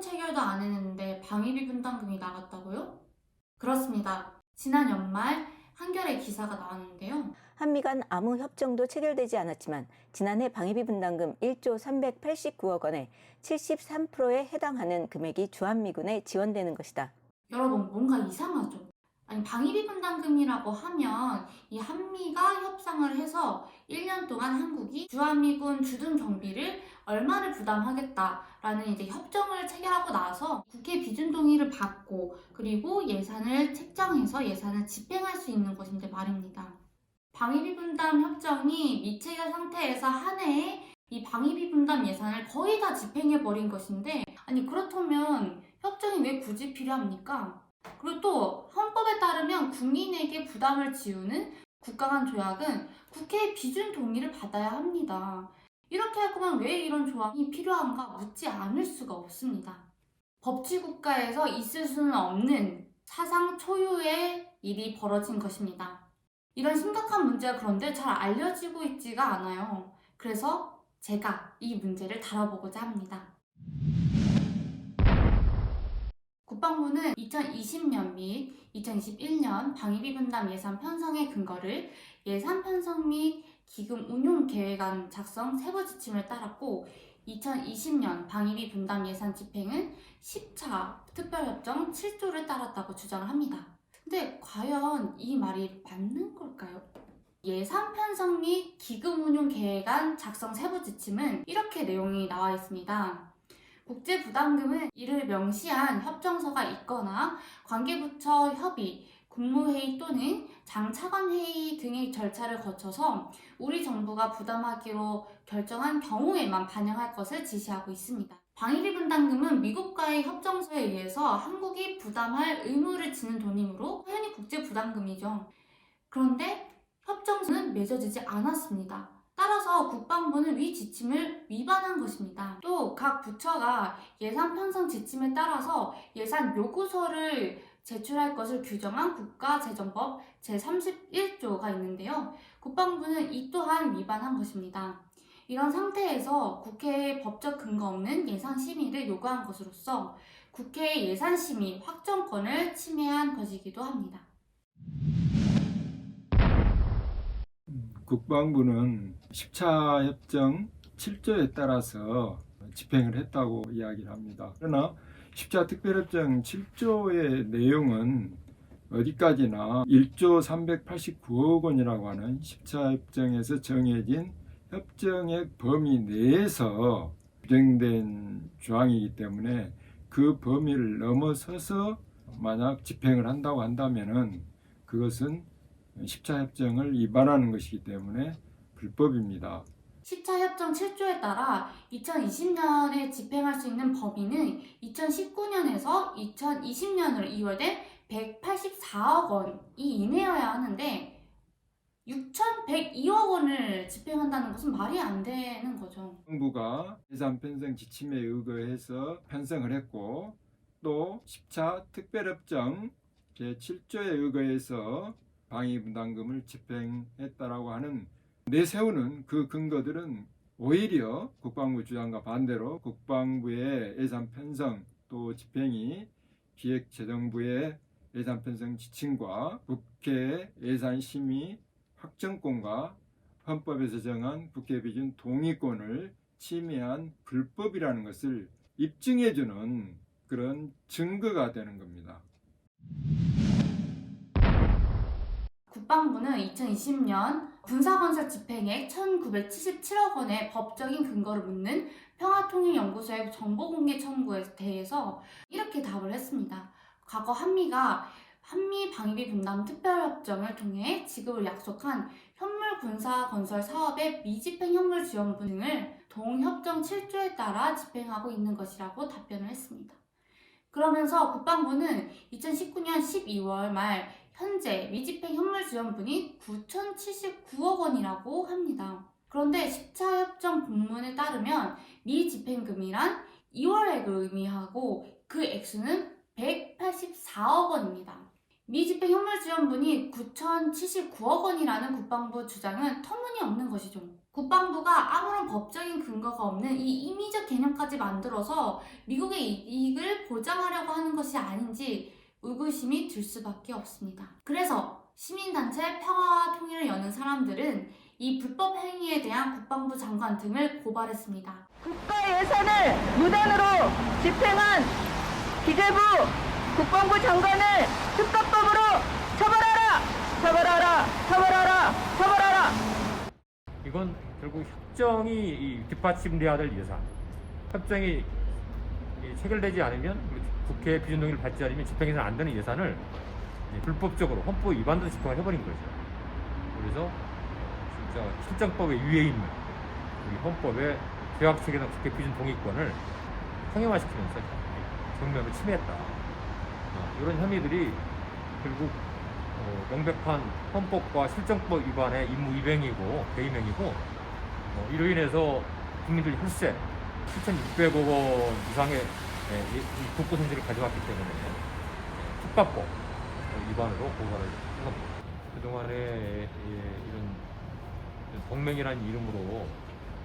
체결도 안 했는데 방위비 분담금이 나갔다고요? 그렇습니다. 지난 연말 한겨레 기사가 나왔는데요. 한미 간 아무 협정도 체결되지 않았지만 지난해 방위비 분담금 1조 389억 원의 73%에 해당하는 금액이 주한미군에 지원되는 것이다. 여러분, 뭔가 이상하죠? 아니, 방위비 분담금이라고 하면 이 한미가 협상을 해서 1년 동안 한국이 주한미군 주둔 경비를 얼마를 부담하겠다라는 이제 협정을 체결하고 나서 국회 비준 동의를 받고 그리고 예산을 책정해서 예산을 집행할 수 있는 것인데 말입니다. 방위비 분담 협정이 미체결 상태에서 한 해에 이 방위비 분담 예산을 거의 다 집행해버린 것인데, 아니 그렇다면 협정이 왜 굳이 필요합니까? 그리고 또 헌법에 따르면 국민에게 부담을 지우는 국가 간 조약은 국회의 비준 동의를 받아야 합니다. 이렇게 할 거면 왜 이런 조항이 필요한가 묻지 않을 수가 없습니다. 법치국가에서 있을 수는 없는 사상 초유의 일이 벌어진 것입니다. 이런 심각한 문제가 그런데 잘 알려지고 있지가 않아요. 그래서 제가 이 문제를 다뤄보고자 합니다. 국방부는 2020년 및 2021년 방위비 분담 예산 편성의 근거를 예산 편성 및 기금 운용 계획안 작성 세부 지침을 따랐고 2020년 방위비 분담 예산 집행은 10차 특별협정 7조를 따랐다고 주장을 합니다. 근데 과연 이 말이 맞는 걸까요? 예산 편성 및 기금 운용 계획안 작성 세부 지침은 이렇게 내용이 나와 있습니다. 국제 부담금은 이를 명시한 협정서가 있거나 관계부처 협의, 국무회의 또는 장차관회의 등의 절차를 거쳐서 우리 정부가 부담하기로 결정한 경우에만 반영할 것을 지시하고 있습니다. 방위비 분담금은 미국과의 협정서에 의해서 한국이 부담할 의무를 지는 돈이므로 당연히 국제 부담금이죠. 그런데 협정서는 맺어지지 않았습니다. 따라서 국방부는 위 지침을 위반한 것입니다. 또 각 부처가 예산 편성 지침에 따라서 예산 요구서를 제출할 것을 규정한 국가재정법 제31조가 있는데요. 국방부는 이 또한 위반한 것입니다. 이런 상태에서 국회에 법적 근거 없는 예산 심의를 요구한 것으로서 국회의 예산 심의 확정권을 침해한 것이기도 합니다. 국방부는 10차 협정 7조에 따라서 집행을 했다고 이야기를 합니다. 그러나 10차 특별협정 7조의 내용은 어디까지나 1조 389억 원이라고 하는 10차 협정에서 정해진 협정의 범위 내에서 규정된 조항이기 때문에 그 범위를 넘어서서 만약 집행을 한다고 한다면은 그것은 10차 협정을 위반하는 것이기 때문에 불법입니다. 10차 협정 7조에 따라 2020년에 집행할 수 있는 범위는 2019년에서 2020년으로 2월된 184억 원이 이내여야 하는데 6,102억 원을 집행한다는 것은 말이 안 되는 거죠. 정부가 예산 편성 지침에 의거해서 편성을 했고 또 10차 특별협정 제7조에 의거해서 방위 분담금을 집행했다라고 하는 내세우는 그 근거들은 오히려 국방부 주장과 반대로 국방부의 예산 편성 또 집행이 기획재정부의 예산 편성 지침과 국회 예산 심의 확정권과 헌법에서 정한 국회 비준 동의권을 침해한 불법이라는 것을 입증해주는 그런 증거가 되는 겁니다. 국방부는 2020년 군사건설 집행액 1977억 원의 법적인 근거를 묻는 평화통일연구소의 정보공개 청구에 대해서 이렇게 답을 했습니다. 과거 한미가 한미 방위비 분담 특별협정을 통해 지급을 약속한 현물 군사건설 사업의 미집행 현물 지원분 등을 동협정 7조에 따라 집행하고 있는 것이라고 답변을 했습니다. 그러면서 국방부는 2019년 12월 말 현재 미집행 현물 지원분이 9,079억 원이라고 합니다. 그런데 10차 협정 본문에 따르면 미집행금이란 2월액을 의미하고 그 액수는 184억 원입니다. 미집행 현물 지원분이 9,079억 원이라는 국방부 주장은 터무니없는 것이죠. 국방부가 아무런 법적인 근거가 없는 이 임의적 개념까지 만들어서 미국의 이익을 보장하려고 하는 것이 아닌지 의구심이 들 수밖에 없습니다. 그래서 시민단체 평화와 통일을 여는 사람들은 이 불법 행위에 대한 국방부 장관 등을 고발했습니다. 국가 예산을 무단으로 집행한 기재부 국방부 장관을 특가법으로 처벌하라! 처벌하라! 처벌하라! 처벌하라! 이건 결국 협정이 뒷받침돼야 될 예산. 협정이 체결되지 않으면, 국회 비준 동의를 받지 않으면 집행해서는 안 되는 예산을 불법적으로 헌법 위반으로 집행을 해버린 거죠. 그래서 진짜 실정법에 위에 있는 우리 헌법의 개혁체계나 국회 비준 동의권을 상용화시키면서 정면으로 침해했다. 이런 혐의들이 결국 명백한 헌법과 실정법 위반의 임무 위반이고 배임행위고, 이로 인해서 국민들이 혈세 7,600억 원 이상의 국고 손실을 가져왔기 때문에 특가법 위반으로 고발을 한 겁니다. 그동안에 이런 동맹이라는 이름으로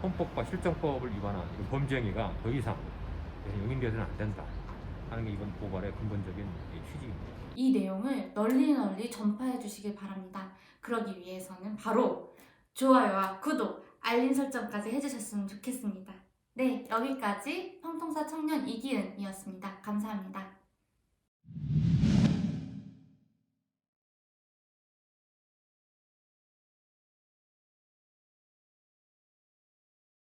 헌법과 실정법을 위반한 이런 범죄 행위가 더 이상 용인되어서는 안 된다 하는 게 이번 고발의 근본적인 취지입니다. 이 내용을 널리 전파해 주시길 바랍니다. 그러기 위해서는 바로 좋아요와 구독, 알림 설정까지 해주셨으면 좋겠습니다. 네, 여기까지 평통사 청년 이기은이었습니다. 감사합니다.